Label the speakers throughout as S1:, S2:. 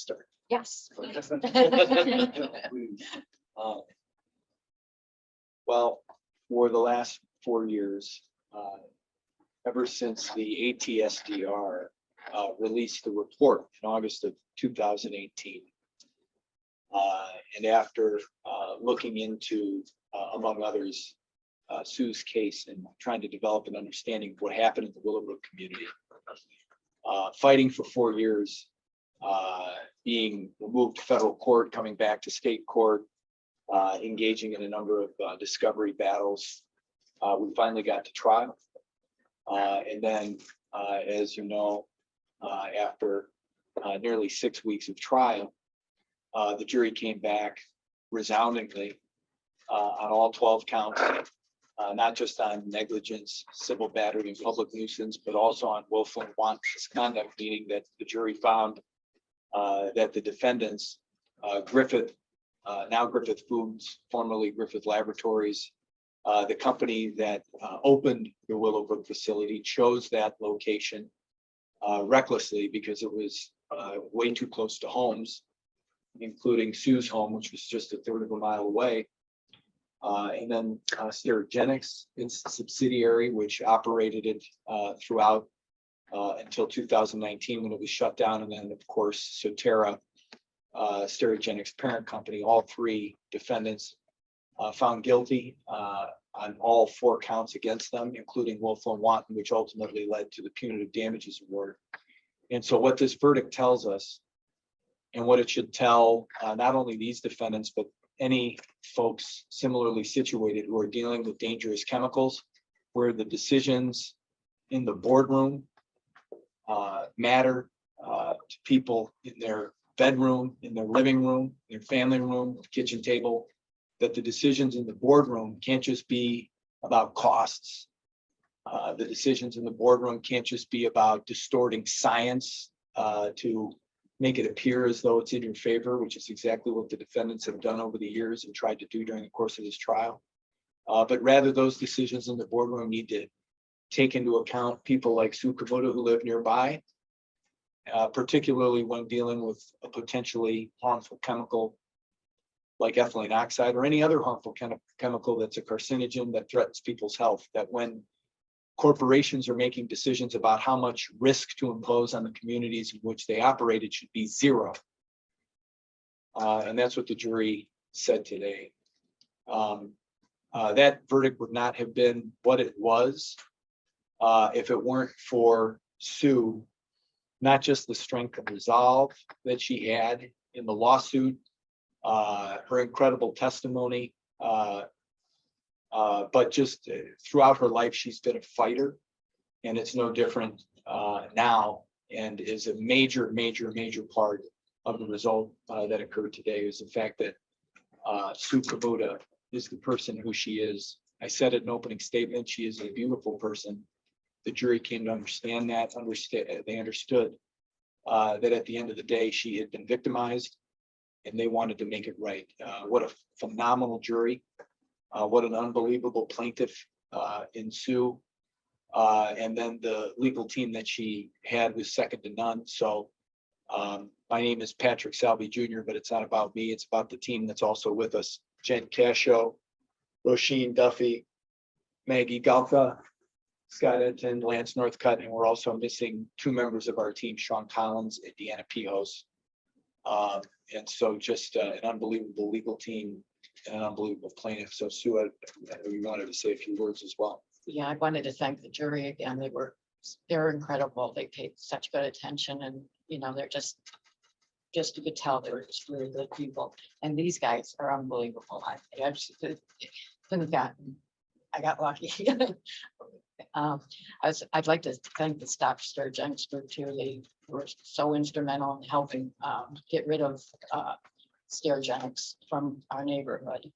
S1: start?
S2: Yes.
S3: Uh, Well, for the last 4 years, ever since the ATSDR released the report in August of 2018, and after looking into, among others, Sue's case and trying to develop an understanding of what happened in the Willowbrook community, fighting for 4 years, being removed to federal court, coming back to state court, engaging in a number of discovery battles. We finally got to trial. And then, as you know, after nearly 6 weeks of trial, the jury came back resoundingly on all 12 counts, not just on negligence, civil battery, and public nuisance, but also on willful and wanton misconduct, meaning that the jury found that the defendants, Griffith, now Griffith Foods, formerly Griffith Laboratories, the company that opened the Willowbrook facility, chose that location recklessly because it was way too close to homes, including Sue's home, which was just a third of a mile away. And then Sterigenics, its subsidiary, which operated it throughout until 2019 when it was shut down. And then, of course, Sotera, Sterigenics parent company, all three defendants found guilty on all 4 counts against them, including willful and wanton, which ultimately led to the punitive damages award. And so what this verdict tells us, and what it should tell not only these defendants, but any folks similarly situated who are dealing with dangerous chemicals, where the decisions in the boardroom matter to people in their bedroom, in their living room, their family room, kitchen table, that the decisions in the boardroom can't just be about costs. The decisions in the boardroom can't just be about distorting science to make it appear as though it's in your favor, which is exactly what the defendants have done over the years and tried to do during the course of this trial. But rather, those decisions in the boardroom need to take into account people like Sue Kamuda who live nearby, particularly when dealing with a potentially harmful chemical like ethylene oxide or any other harmful chemical that's a carcinogen that threatens people's health. That when corporations are making decisions about how much risk to impose on the communities in which they operate, it should be zero. And that's what the jury said today. That verdict would not have been what it was if it weren't for Sue, not just the strength of resolve that she had in the lawsuit, her incredible testimony, but just throughout her life, she's been a fighter, and it's no different now, and is a major part of the result that occurred today. Is the fact that Sue Kamuda is the person who she is. I said it in opening statement, she is a beautiful person. The jury came to understand that, they understood that at the end of the day, she had been victimized, and they wanted to make it right. What a phenomenal jury. What an unbelievable plaintiff in Sue. And then the legal team that she had was second to none. So my name is Patrick Salvi Jr., but it's not about me. It's about the team that's also with us. Jen Cascio, Roisin Duffy, Maggie Galka, Scott Edton, Lance Northcutt, and we're also missing 2 members of our team, Sean Collins and Deanna Pijos. And so just an unbelievable legal team and an unbelievable plaintiff. So Sue, you wanted to say a few words as well.
S2: Yeah, I wanted to thank the jury again. They're incredible. They paid such good attention, and they're just you could tell they were just really good people. And these guys are unbelievable. I just couldn't have gotten. I got lucky. I'd like to thank the Sterigenics group too. They were so instrumental in helping get rid of Sterigenics from our neighborhood.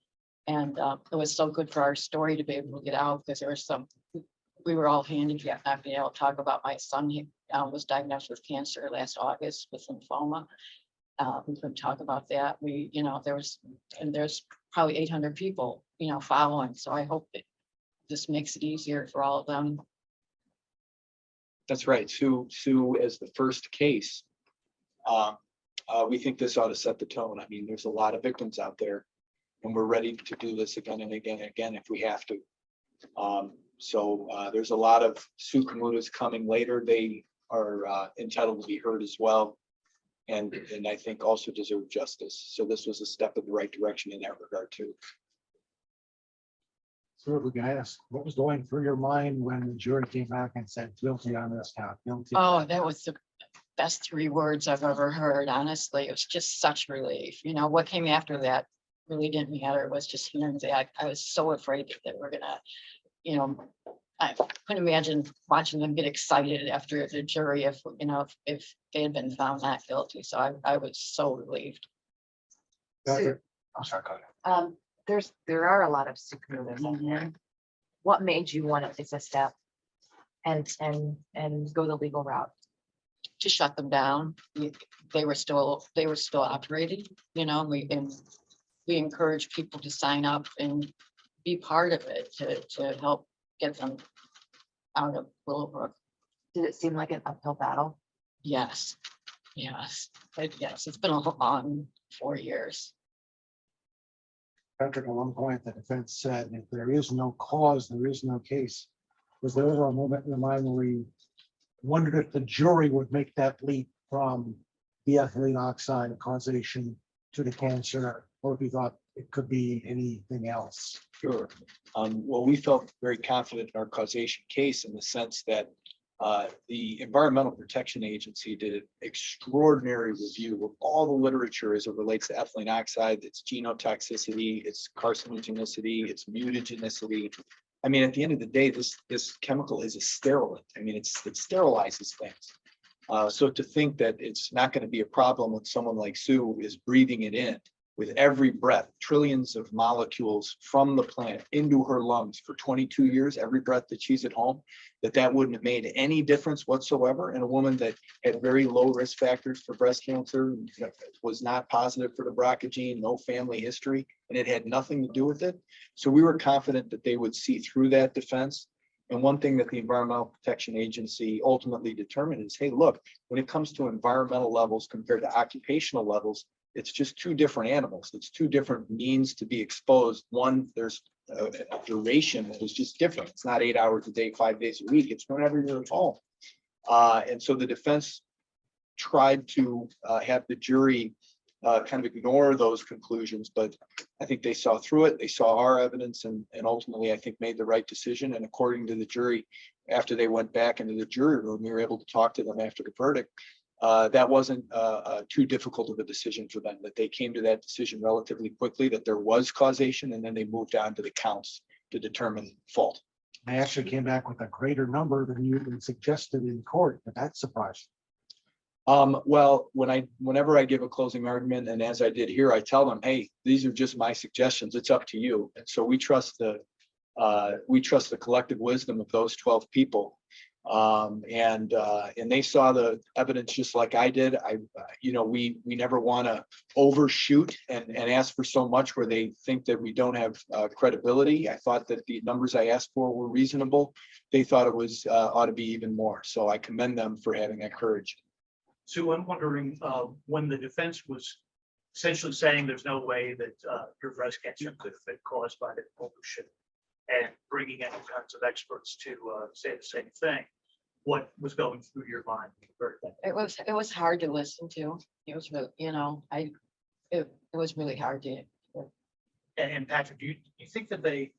S2: And it was so good for our story to be able to get out, because there was we were all handicapped, not being able to talk about my son. He was diagnosed with cancer last August with lymphoma. We couldn't talk about that. There's probably 800 people, following. So I hope that this makes it easier for all of them.
S3: That's right. Sue as the first case we think this ought to set the tone. I mean, there's a lot of victims out there, and we're ready to do this again and again and again if we have to. There's a lot of Sue Kamudas coming later. They are entitled to be heard as well, and I think also deserve justice. So this was a step in the right direction in that regard too.
S1: So we can ask, what was going through your mind when the jury came back and said guilty on this count? Guilty.
S2: Oh, that was the best 3 words I've ever heard. Honestly, it was just such relief. You know, what came after that really didn't matter. It was just hearing that. I was so afraid that we're gonna, you know, I couldn't imagine watching them get excited after the jury if, you know, if they had been found not guilty. So I was so relieved.
S1: Patrick? I'm sorry, go ahead.
S4: There are a lot of Sue Kamudas out there. What made you want to take a step and go the legal route?
S2: To shut them down. They were still operating, you know, and we encourage people to sign up and be part of it to help get them out of Willowbrook.
S4: Did it seem like an uphill battle?
S2: Yes, it's been a long 4 years.
S1: Patrick, at one point, the defense said, if there is no cause, there is no case. Was there ever a moment in the mind where we wondered if the jury would make that leap from the ethylene oxide causation to the cancer, or if you thought it could be anything else?
S3: Sure. Well, we felt very confident in our causation case in the sense that the Environmental Protection Agency did an extraordinary review of all the literature as it relates to ethylene oxide, its genotoxicity, its carcinogenicity, its mutagenicity. I mean, at the end of the day, this chemical is a sterilant. I mean, it sterilizes things. So to think that it's not going to be a problem when someone like Sue is breathing it in with every breath, trillions of molecules from the plant into her lungs for 22 years, every breath that she's at home, that wouldn't have made any difference whatsoever in a woman that had very low risk factors for breast cancer, was not positive for the BRCA gene, no family history, and it had nothing to do with it. So we were confident that they would see through that defense. And one thing that the Environmental Protection Agency ultimately determined is, hey, look, when it comes to environmental levels compared to occupational levels, it's just 2 different animals. It's 2 different means to be exposed. One, there's a duration that is just different. It's not 8 hours a day, 5 days a week. It's whenever you're at home. And so the defense tried to have the jury kind of ignore those conclusions, but I think they saw through it. They saw our evidence and ultimately, I think, made the right decision. And according to the jury, after they went back into the jury room, we were able to talk to them after the verdict. That wasn't too difficult of a decision for them, that they came to that decision relatively quickly, that there was causation, and then they moved on to the counts to determine fault.
S1: They actually came back with a greater number than you had suggested in court, but that surprised.
S3: Well, whenever I give a closing argument, and as I did here, I tell them, hey, these are just my suggestions. It's up to you. And so we trust the collective wisdom of those 12 people. And they saw the evidence just like I did. We never want to overshoot and ask for so much where they think that we don't have credibility. I thought that the numbers I asked for were reasonable. They thought it was ought to be even more. So I commend them for having that courage.
S5: Sue, I'm wondering when the defense was essentially saying there's no way that your breast cancer could have been caused by the pollution, and bringing in all kinds of experts to say the same thing, what was going through your mind?
S2: It was hard to listen to. It was really, it was really hard to.
S5: And Patrick, do you think that did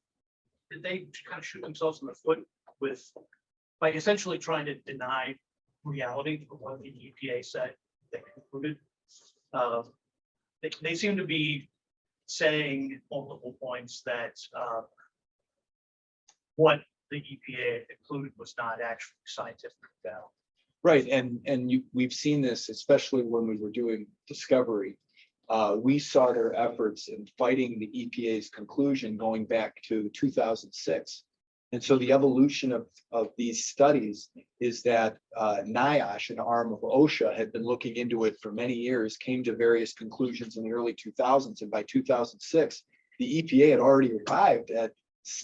S5: they kind of shoot themselves in the foot by essentially trying to deny reality of what the EPA said they concluded? They seem to be saying at multiple points that what the EPA concluded was not actually scientific valid.
S3: Right, and we've seen this, especially when we were doing discovery. We saw their efforts in fighting the EPA's conclusion going back to 2006. And so the evolution of these studies is that NIOSH, an arm of OSHA, had been looking into it for many years, came to various conclusions in the early 2000s. And by 2006, the EPA had already arrived at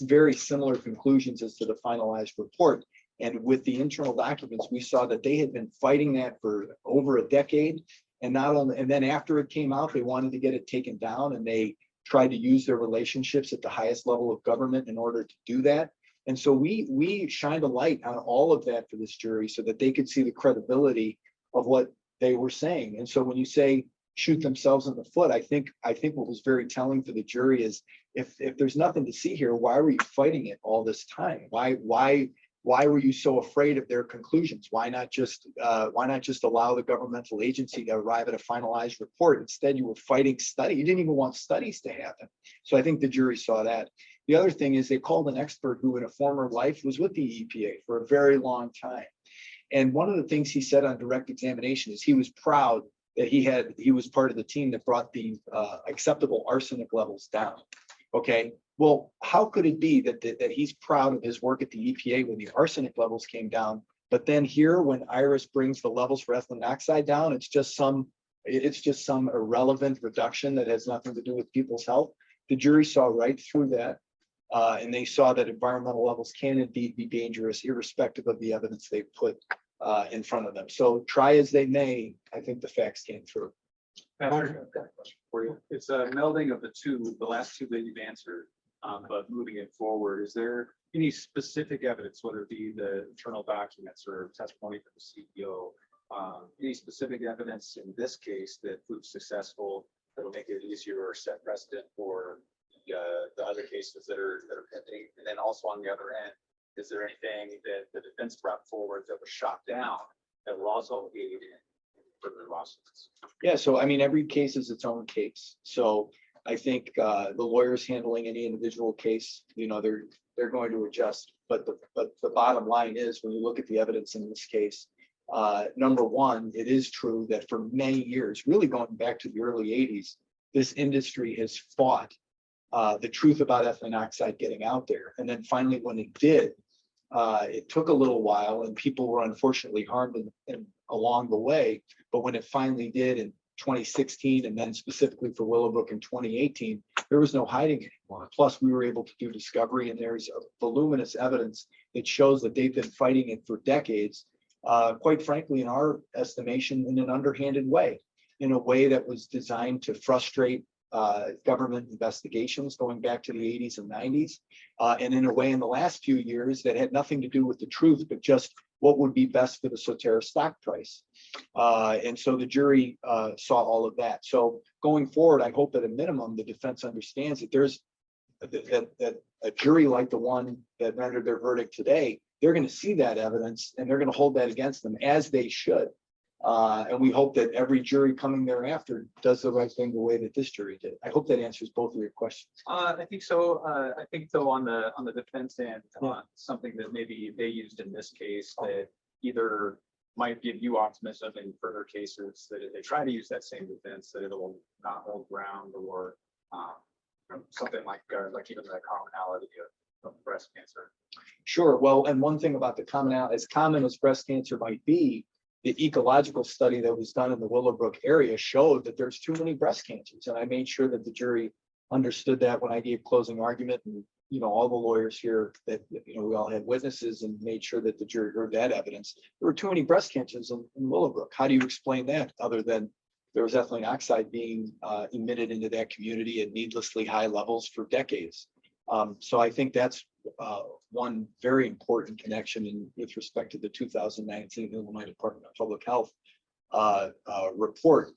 S3: very similar conclusions as to the finalized report. And with the internal documents, we saw that they had been fighting that for over a decade. And not only, and then after it came out, they wanted to get it taken down, and they tried to use their relationships at the highest level of government in order to do that. And so we shined a light on all of that for this jury so that they could see the credibility of what they were saying. And so when you say shoot themselves in the foot, I think what was very telling for the jury is if there's nothing to see here, why were you fighting it all this time? Why were you so afraid of their conclusions? Why not just allow the governmental agency to arrive at a finalized report? Instead, you were fighting study. You didn't even want studies to happen. So I think the jury saw that. The other thing is they called an expert who in a former life was with the EPA for a very long time. And one of the things he said on direct examination is he was proud that he was part of the team that brought the acceptable arsenic levels down. Okay. Well, how could it be that he's proud of his work at the EPA when the arsenic levels came down, but then here when IRIS brings the levels for ethylene oxide down, it's just some irrelevant reduction that has nothing to do with people's health. The jury saw right through that, and they saw that environmental levels can indeed be dangerous, irrespective of the evidence they put in front of them. So try as they may, I think the facts came through.
S6: Patrick, I've got a question for you. It's a melding of the last two that you've answered, but moving it forward, is there any specific evidence, whether it be the internal documents or testimony from the CEO, any specific evidence in this case that proves successful, that'll make it easier or set precedent for the other cases that are pending? And then also on the other end, is there anything that the defense brought forward that was shot down that will also aid in further lawsuits?
S3: Yeah, so I mean, every case is its own case. So I think the lawyers handling any individual case, they're going to adjust. But the bottom line is, when you look at the evidence in this case, number one, it is true that for many years, really going back to the early 80s, this industry has fought the truth about ethylene oxide getting out there. And then finally, when it did, it took a little while and people were unfortunately harmed along the way. But when it finally did in 2016, and then specifically for Willowbrook in 2018, there was no hiding anymore. Plus, we were able to do discovery, and there's voluminous evidence that shows that they've been fighting it for decades, quite frankly, in our estimation, in an underhanded way, in a way that was designed to frustrate government investigations going back to the 80s and 90s, and in a way in the last few years that had nothing to do with the truth, but just what would be best for the Soterra stock price. And so the jury saw all of that. So going forward, I hope at a minimum, the defense understands that there's that a jury like the one that rendered their verdict today, they're going to see that evidence and they're going to hold that against them, as they should. And we hope that every jury coming thereafter does the right thing the way that this jury did. I hope that answers both of your questions.
S6: I think so. I think though on the defense end, something that maybe they used in this case that either might give you optimism in further cases, that if they try to use that same defense, that it'll not hold ground, or something like even the commonality of breast cancer.
S3: Sure. Well, and one thing about the commonality, as common as breast cancer might be, the ecological study that was done in the Willowbrook area showed that there's too many breast cancers. And I made sure that the jury understood that when I gave closing argument, and, all the lawyers here that, we all had witnesses, and made sure that the jury heard that evidence. There were too many breast cancers in Willowbrook. How do you explain that other than there was ethylene oxide being emitted into that community at needlessly high levels for decades? So I think that's one very important connection with respect to the 2019 Illinois Department of Public Health report.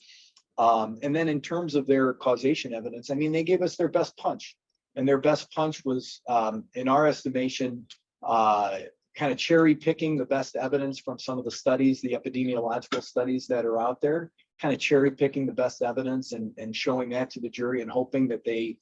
S3: And then in terms of their causation evidence, I mean, they gave us their best punch, and their best punch was, in our estimation, kind of cherry picking the best evidence from some of the studies, the epidemiological studies that are out there, kind of cherry picking the best evidence and showing that to the jury and hoping that they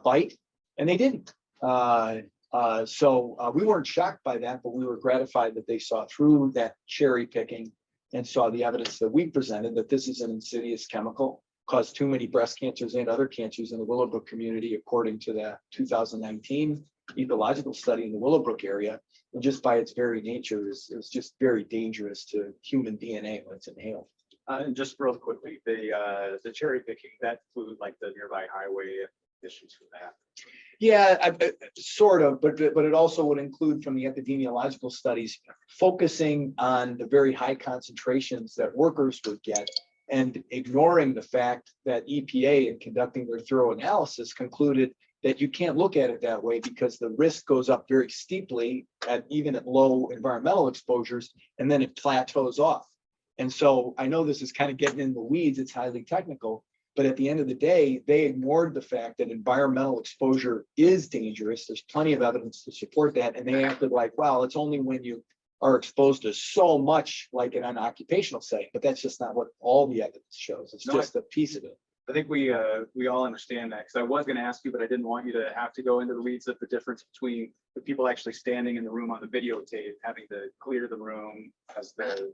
S3: bite, and they didn't. So we weren't shocked by that, but we were gratified that they saw through that cherry picking and saw the evidence that we presented, that this is an insidious chemical, caused too many breast cancers and other cancers in the Willowbrook community, according to the 2019 ecological study in the Willowbrook area. And just by its very nature is just very dangerous to human DNA when it's inhaled.
S6: And just real quickly, the cherry picking, that include like the nearby highway issues from that.
S3: Yeah, sort of, but it also would include from the epidemiological studies, focusing on the very high concentrations that workers would get and ignoring the fact that EPA, in conducting their thorough analysis, concluded that you can't look at it that way because the risk goes up very steeply even at low environmental exposures, and then it plateaus off. And so I know this is kind of getting in the weeds, it's highly technical, but at the end of the day, they ignored the fact that environmental exposure is dangerous. There's plenty of evidence to support that. And they acted like, well, it's only when you are exposed to so much like in an occupational setting, but that's just not what all the evidence shows. It's
S6: No,
S3: just a piece of it.
S6: I think we all understand that, because I was going to ask you, but I didn't want you to have to go into the weeds of the difference between the people actually standing in the room on the videotape, having to clear the room as the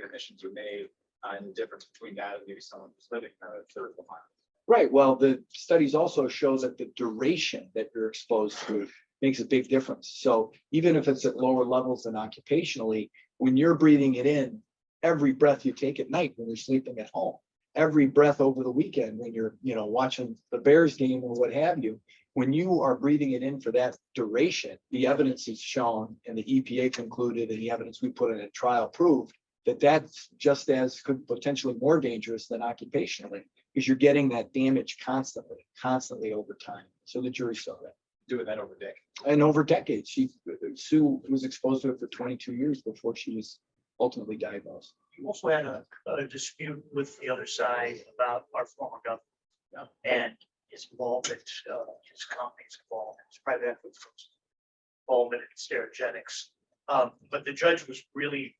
S6: emissions are made, and the difference between that and maybe someone who's living third of a mile.
S3: Right. Well, the studies also show that the duration that you're exposed to makes a big difference. So even if it's at lower levels than occupationally, when you're breathing it in, every breath you take at night when you're sleeping at home, every breath over the weekend when you're, watching the Bears game or what have you, when you are breathing it in for that duration, the evidence is shown, and the EPA concluded, and the evidence we put in a trial proved that that's just as could potentially more dangerous than occupationally, because you're getting that damage constantly over time. So the jury saw that.
S6: Doing that over decades.
S3: And over decades, Sue was exposed to it for 22 years before she was ultimately diagnosed.
S5: We also had a dispute with the other side about our former governor and his involvement, his company's involvement, his private equity firm's involvement in Sterigenics. But the judge was really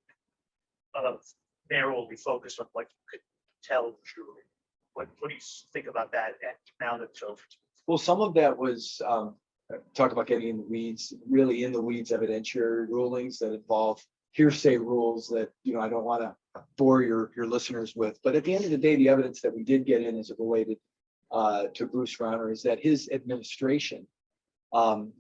S5: narrowly focused on what you could tell the jury. What do you think about that now that it's over?
S3: Well, some of that was talk about getting in the weeds, really in the weeds evidentiary rulings that involve hearsay rules that I don't want to bore your listeners with. But at the end of the day, the evidence that we did get in as it related to Bruce Rauner is that his administration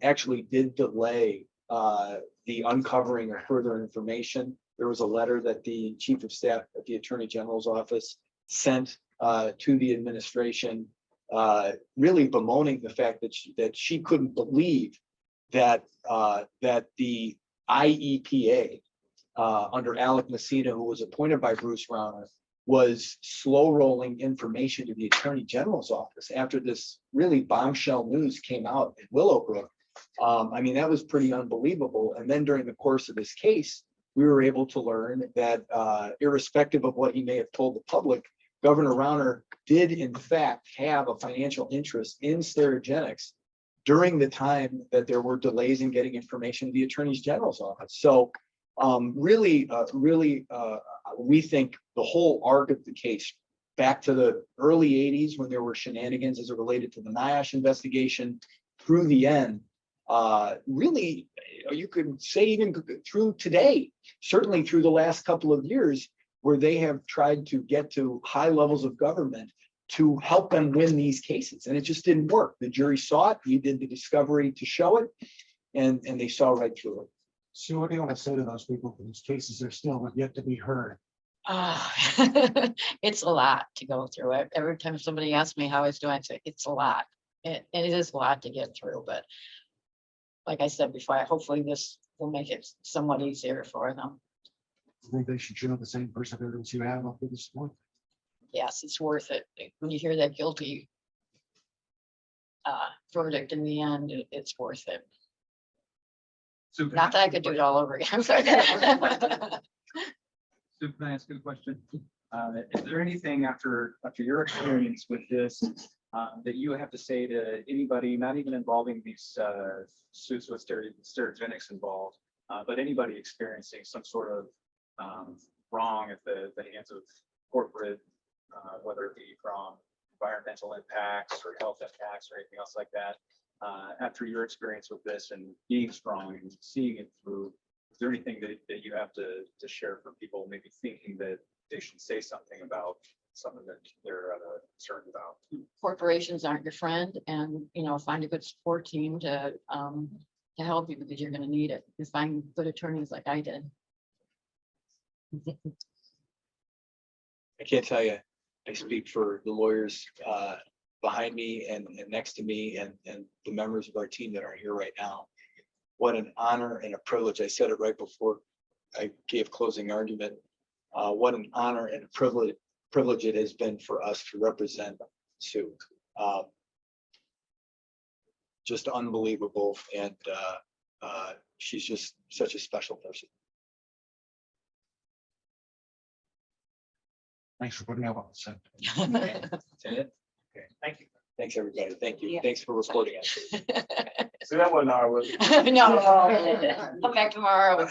S3: actually did delay the uncovering of further information. There was a letter that the chief of staff at the Attorney General's office sent to the administration, really bemoaning the fact that she couldn't believe that the IEPA under Alec Messina, who was appointed by Bruce Rauner, was slow rolling information to the Attorney General's office after this really bombshell news came out in Willowbrook. I mean, that was pretty unbelievable. And then during the course of this case, we were able to learn that irrespective of what he may have told the public, Governor Rauner did in fact have a financial interest in Sterigenics during the time that there were delays in getting information to the Attorney General's office. So really, we think the whole arc of the case back to the early 80s when there were shenanigans as it related to the NIOSH investigation through the end, really, you could say even through today, certainly through the last couple of years, where they have tried to get to high levels of government to help them win these cases. And it just didn't work. The jury saw it, we did the discovery to show it, and they saw right through it.
S1: So what do you want to say to those people whose cases are still yet to be heard?
S2: It's a lot to go through it. Every time somebody asks me how I was doing, I say it's a lot. And it is a lot to get through, but like I said before, hopefully this will make it somewhat easier for them.
S1: I think they should show the same perseverance you have up to this point.
S2: Yes, it's worth it. When you hear that guilty verdict in the end, it's worth it.
S6: So can
S2: Not that I could do it all over again. I'm sorry.
S6: Sue, can I ask you a question? Is there anything after your experience with this that you have to say to anybody, not even involving these suits with Sterigenics involved, but anybody experiencing some sort of wrong at the hands of corporate, whether it be from environmental impacts or health impacts or anything else like that, after your experience with this and being strong and seeing it through, is there anything that you have to share for people maybe thinking that they should say something about something that they're concerned about?
S2: Corporations aren't your friend, and find a good support team to help you, because you're going to need it. You find good attorneys like I did.
S3: I can't tell you, I speak for the lawyers behind me and next to me and the members of our team that are here right now. What an honor and a privilege. I said it right before I gave closing argument. What an honor and a privilege it has been for us to represent Sue. Just unbelievable, and she's just such a special person.
S1: Thanks for putting up with it.
S3: That's it.
S5: Thank you.
S3: Thanks, everybody. Thank you.
S4: Yeah.
S3: Thanks for reporting it.
S6: So that one, I was.
S2: No, come back tomorrow.